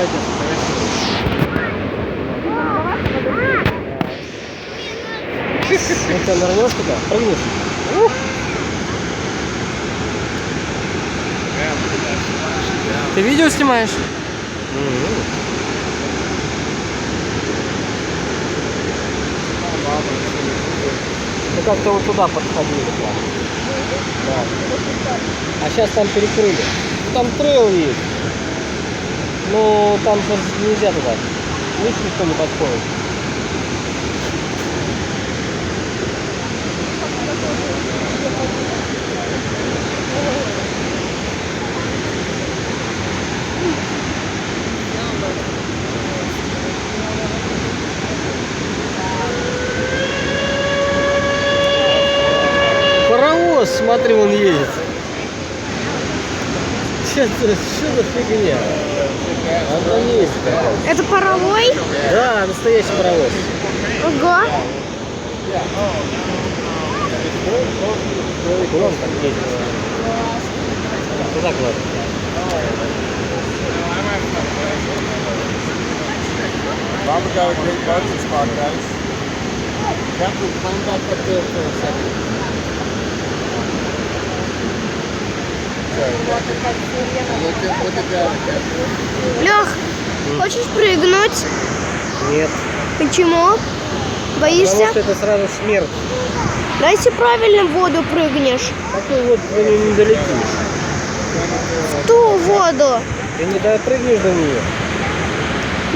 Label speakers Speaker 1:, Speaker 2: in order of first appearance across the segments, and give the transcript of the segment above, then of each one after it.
Speaker 1: давайте фотографируем. Ну, ты нырнешь туда? Прыгнешь? Ты видео снимаешь? Ну как-то вот туда подходили. Да. А сейчас там перекрыли. Там трейл есть. Ну там же нельзя туда. Видишь, никто не подходит. Паровоз, смотри, он едет. Что за фигня? Она есть.
Speaker 2: Это паровой?
Speaker 1: Да, настоящий паровоз.
Speaker 2: Ого.
Speaker 1: Вон там едет. Туда кладет.
Speaker 3: Mama got a great parking spot, guys.
Speaker 1: Careful, climb back up there for a second.
Speaker 3: Look at that.
Speaker 2: Лех, хочешь прыгнуть?
Speaker 1: Нет.
Speaker 2: Почему? Боишься?
Speaker 1: Потому что это сразу смерть.
Speaker 2: Да если правильно в воду прыгнешь.
Speaker 1: Такой вот до нее не долетишь.
Speaker 2: В ту воду.
Speaker 1: Ты не допрыгнешь до нее.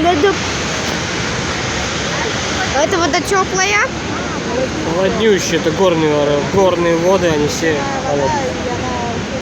Speaker 2: Да. А это вода теплая?
Speaker 1: Холоднющие, это горные воды, они все холодные.